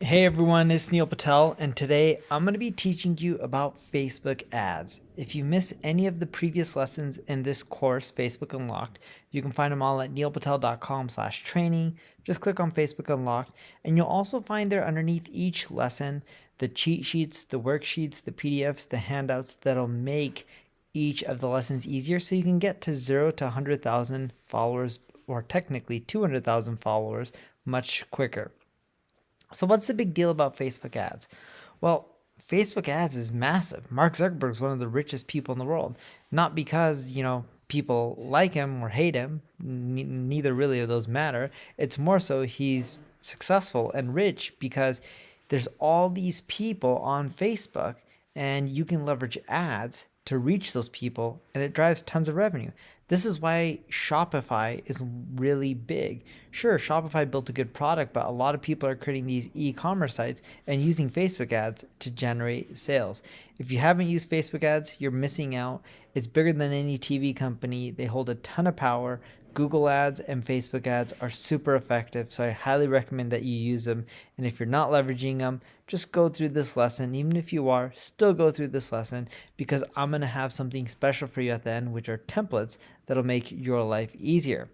Hey everyone, it's Neil Patel, and today I'm going to be teaching you about Facebook ads. If you miss any of the previous lessons in this course, Facebook Unlocked, you can find them all at neilpatel.com/training. Just click on Facebook Unlocked, and you'll also find there underneath each lesson the cheat sheets, the worksheets, the PDFs, the handouts that'll make each of the lessons easier so you can get to 0 to 100,000 followers, or technically 200,000 followers, much quicker. So what's the big deal about Facebook ads? Well, Facebook ads is massive. Mark Zuckerberg is one of the richest people in the world. Not because, people like him or hate him, neither really of those matter. It's more so he's successful and rich because there's all these people on Facebook and you can leverage ads to reach those people and it drives tons of revenue. This is why Shopify is really big. Sure, Shopify built a good product, but a lot of people are creating these e-commerce sites and using Facebook ads to generate sales. If you haven't used Facebook ads, you're missing out. It's bigger than any TV company. They hold a ton of power. Google ads and Facebook ads are super effective, so I highly recommend that you use them. And if you're not leveraging them, just go through this lesson. Even if you are, still go through this lesson because I'm going to have something special for you at the end, which are templates that'll make your life easier.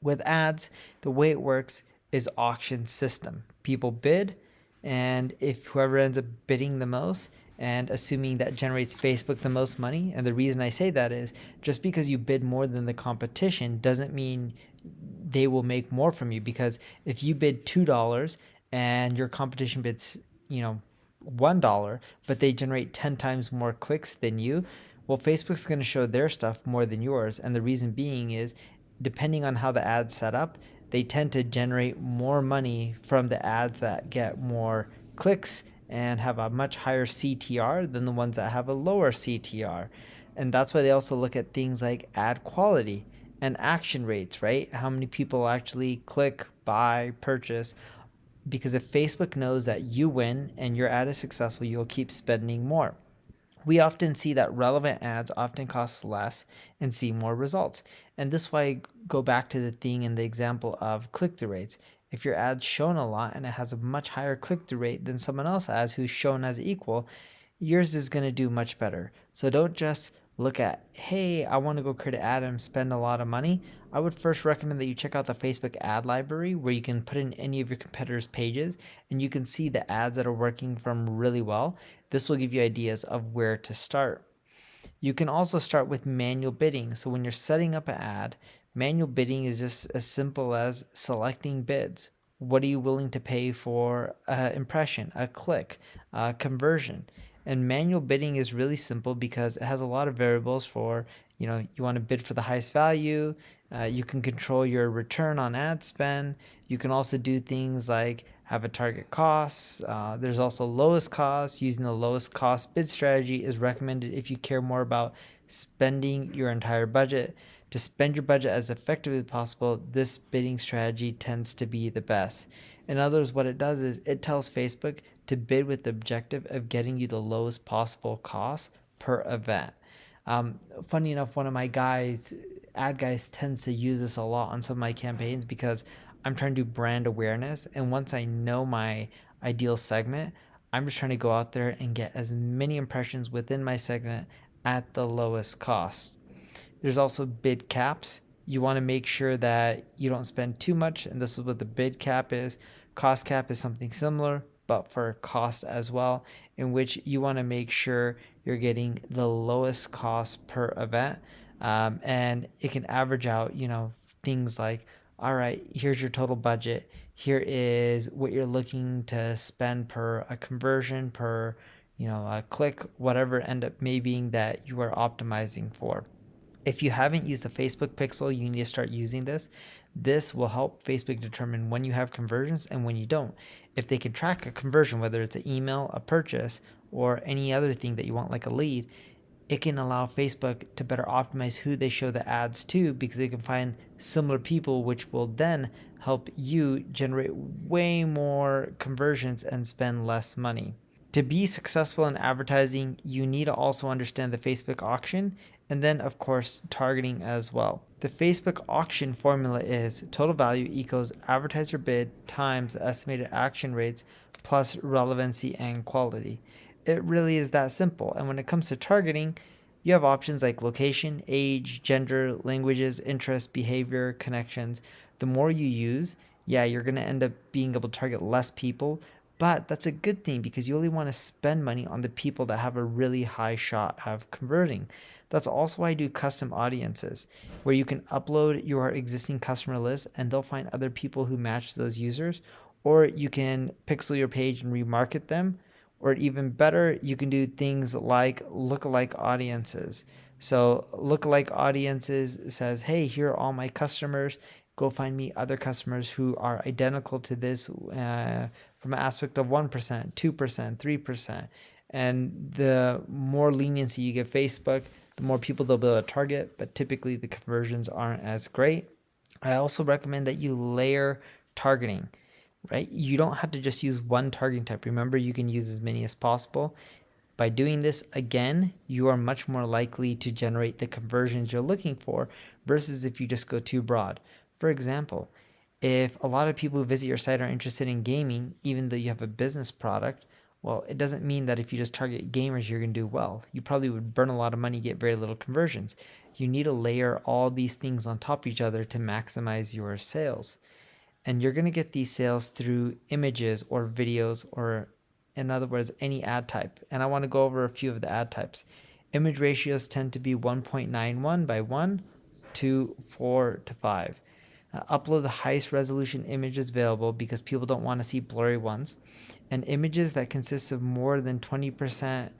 With ads, the way it works is auction system. People bid, and if whoever ends up bidding the most, and assuming that generates Facebook the most money, and the reason I say that is just because you bid more than the competition doesn't mean they will make more from you, because if you bid $2 and your competition bids, $1, but they generate 10 times more clicks than you, well, Facebook's going to show their stuff more than yours. And the reason being is depending on how the ads set up, they tend to generate more money from the ads that get more clicks and have a much higher CTR than the ones that have a lower CTR. And that's why they also look at things like ad quality and action rates, right? How many people actually click, buy, purchase. Because if Facebook knows that you win and your ad is successful, you'll keep spending more. We often see that relevant ads often cost less and see more results. And this is why I go back to the thing in the example of click-through rates. If your ad's shown a lot and it has a much higher click-through rate than someone else has who's shown as equal, yours is going to do much better. So don't just look at, hey, I want to go create an ad and spend a lot of money. I would first recommend that you check out the Facebook ad library where you can put in any of your competitors' pages and you can see the ads that are working from really well. This will give you ideas of where to start. You can also start with manual bidding. So when you're setting up an ad, manual bidding is just as simple as selecting bids. What are you willing to pay for an impression, a click, a conversion? And manual bidding is really simple because it has a lot of variables for, you want to bid for the highest value. You can control your return on ad spend. You can also do things like have a target cost. There's also lowest cost. Using the lowest cost bid strategy is recommended if you care more about spending your entire budget. To spend your budget as effectively as possible, this bidding strategy tends to be the best. In other words, what it does is it tells Facebook to bid with the objective of getting you the lowest possible cost per event. Funny enough, one of my ad guys, tends to use this a lot on some of my campaigns because I'm trying to do brand awareness. And once I know my ideal segment, I'm just trying to go out there and get as many impressions within my segment at the lowest cost. There's also bid caps. You want to make sure that you don't spend too much, and this is what the bid cap is. Cost cap is something similar, but for cost as well, in which you want to make sure you're getting the lowest cost per event. And it can average out, things like, all right, here's your total budget. Here is what you're looking to spend per a conversion, per, a click, whatever end up may being that you are optimizing for. If you haven't used the Facebook pixel, you need to start using this. This will help Facebook determine when you have conversions and when you don't. If they can track a conversion, whether it's an email, a purchase, or any other thing that you want like a lead, it can allow Facebook to better optimize who they show the ads to because they can find similar people, which will then help you generate way more conversions and spend less money. To be successful in advertising, you need to also understand the Facebook auction and then, of course, targeting as well. The Facebook auction formula is total value equals advertiser bid times the estimated action rates plus relevancy and quality. It really is that simple. And when it comes to targeting, you have options like location, age, gender, languages, interests, behavior, connections. The more you use, yeah, you're going to end up being able to target less people, but that's a good thing because you only want to spend money on the people that have a really high shot of converting. That's also why I do custom audiences, where you can upload your existing customer list and they'll find other people who match those users, or you can pixel your page and remarket them, or even better, you can do things like lookalike audiences. So lookalike audiences says, hey, here are all my customers. Go find me other customers who are identical to this from an aspect of 1%, 2%, 3%. And the more leniency you give Facebook, the more people they'll be able to target, but typically the conversions aren't as great. I also recommend that you layer targeting, right? You don't have to just use one targeting type. Remember, you can use as many as possible. By doing this, again, you are much more likely to generate the conversions you're looking for versus if you just go too broad. For example, if a lot of people who visit your site are interested in gaming, even though you have a business product, well, it doesn't mean that if you just target gamers, you're going to do well. You probably would burn a lot of money, get very little conversions. You need to layer all these things on top of each other to maximize your sales. And you're going to get these sales through images or videos, or in other words, any ad type. And I want to go over a few of the ad types. Image ratios tend to be 1.91 by 1 to 4 to 5. Upload the highest resolution images available because people don't want to see blurry ones. And images that consist of more than 20%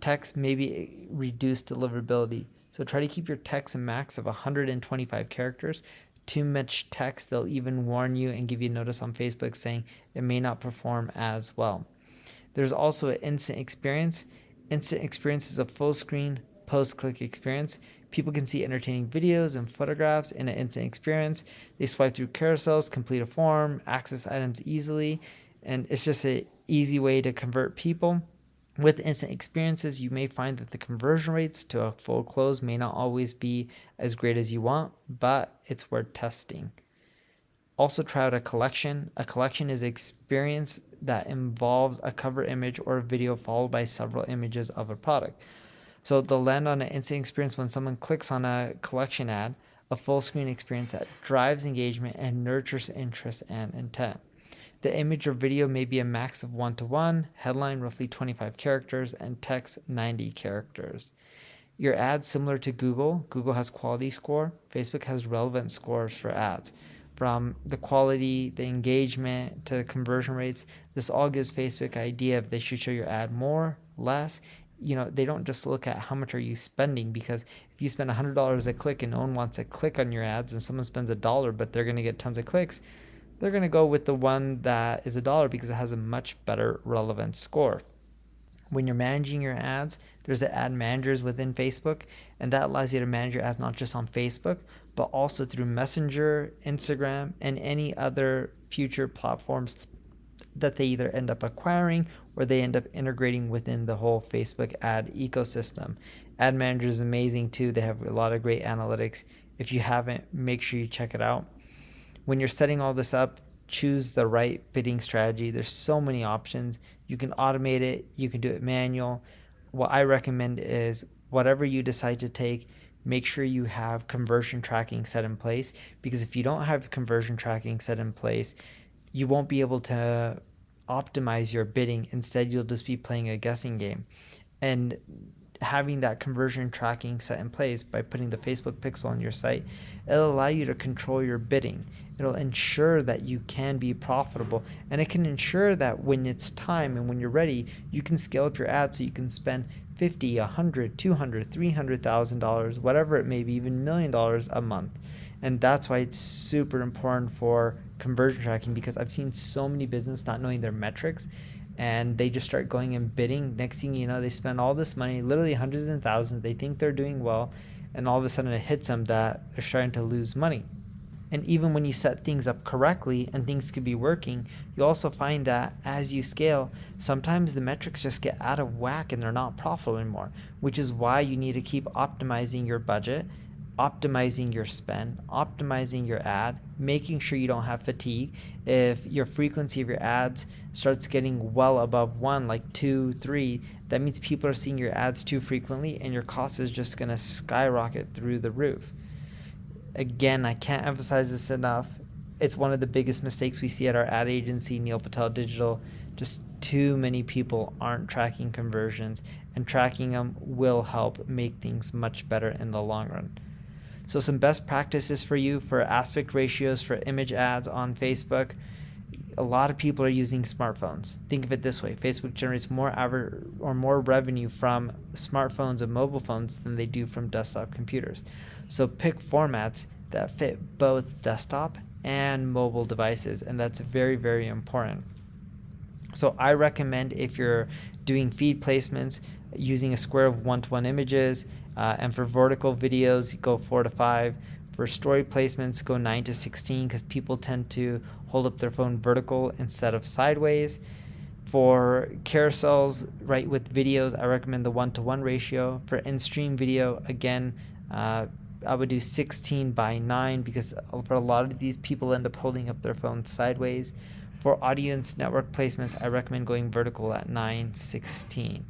text may be reduced deliverability. So try to keep your text a max of 125 characters. Too much text, they'll even warn you and give you notice on Facebook saying it may not perform as well. There's also an instant experience. Instant experience is a full screen post-click experience. People can see entertaining videos and photographs in an instant experience. They swipe through carousels, complete a form, access items easily, and it's just an easy way to convert people. With instant experiences, you may find that the conversion rates to a full close may not always be as great as you want, but it's worth testing. Also try out a collection. A collection is an experience that involves a cover image or a video followed by several images of a product. So they'll land on an instant experience when someone clicks on a collection ad, a full screen experience that drives engagement and nurtures interest and intent. The image or video may be a max of 1-to-1, headline roughly 25 characters, and text 90 characters. Your ads similar to Google. Google has quality score. Facebook has relevant scores for ads. From the quality, the engagement, to the conversion rates, this all gives Facebook an idea if they should show your ad more, less. They don't just look at how much are you spending, because if you spend $100 a click and no one wants to click on your ads, and someone spends $1 but they're going to get tons of clicks, they're going to go with the one that is $1 because it has a much better relevance score. When you're managing your ads, there's the ad managers within Facebook, and that allows you to manage your ads not just on Facebook, but also through Messenger, Instagram, and any other future platforms that they either end up acquiring or they end up integrating within the whole Facebook ad ecosystem. Ad Manager is amazing too. They have a lot of great analytics. If you haven't, make sure you check it out. When you're setting all this up, choose the right bidding strategy. There's so many options. You can automate it. You can do it manual. What I recommend is whatever you decide to take, make sure you have conversion tracking set in place, because if you don't have conversion tracking set in place, you won't be able to optimize your bidding. Instead, you'll just be playing a guessing game. And having that conversion tracking set in place by putting the Facebook pixel on your site, it'll allow you to control your bidding. It'll ensure that you can be profitable, and it can ensure that when it's time and when you're ready, you can scale up your ads so you can spend $50, $100, $200, $300,000, whatever it may be, even $1 million a month. And that's why it's super important for conversion tracking, because I've seen so many businesses not knowing their metrics, and they just start going and bidding. Next thing you know, they spend all this money, literally hundreds and thousands. They think they're doing well, and all of a sudden it hits them that they're starting to lose money. And even when you set things up correctly and things could be working, you also find that as you scale, sometimes the metrics just get out of whack and they're not profitable anymore, which is why you need to keep optimizing your budget, optimizing your spend, optimizing your ad, making sure you don't have fatigue. If your frequency of your ads starts getting well above one, like 2, 3, that means people are seeing your ads too frequently and your cost is just going to skyrocket through the roof. Again, I can't emphasize this enough. It's one of the biggest mistakes we see at our ad agency, Neil Patel Digital. Just too many people aren't tracking conversions, and tracking them will help make things much better in the long run. So some best practices for you for aspect ratios for image ads on Facebook. A lot of people are using smartphones. Think of it this way: Facebook generates more revenue from smartphones and mobile phones than they do from desktop computers. So pick formats that fit both desktop and mobile devices, and that's very, very important. So I recommend, if you're doing feed placements, using a square of 1-to-1 images, and for vertical videos, go 4-to-5. For story placements, go 9-to-16 because people tend to hold up their phone vertical instead of sideways. For carousels, right, with videos, I recommend the 1-to-1 ratio. For in-stream video, again, I would do 16:9 because for a lot of these, people end up holding up their phones sideways. For audience network placements, I recommend going vertical at 9:16.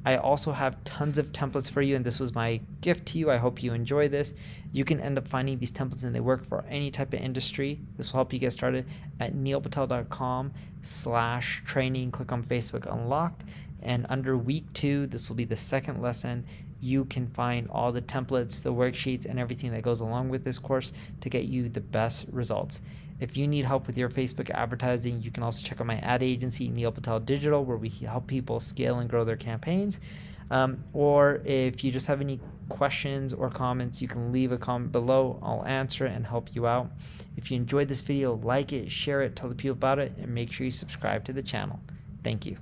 I also have tons of templates for you, and this was my gift to you. I hope you enjoy this. You can end up finding these templates, and they work for any type of industry. This will help you get started at neilpatel.com/training. Click on Facebook Unlocked, and under week 2, this will be the second lesson. You can find all the templates, the worksheets, and everything that goes along with this course to get you the best results. If you need help with your Facebook advertising, you can also check out my ad agency, Neil Patel Digital, where we help people scale and grow their campaigns. Or if you just have any questions or comments, you can leave a comment below. I'll answer it and help you out. If you enjoyed this video, like it, share it, tell the people about it, and make sure you subscribe to the channel. Thank you.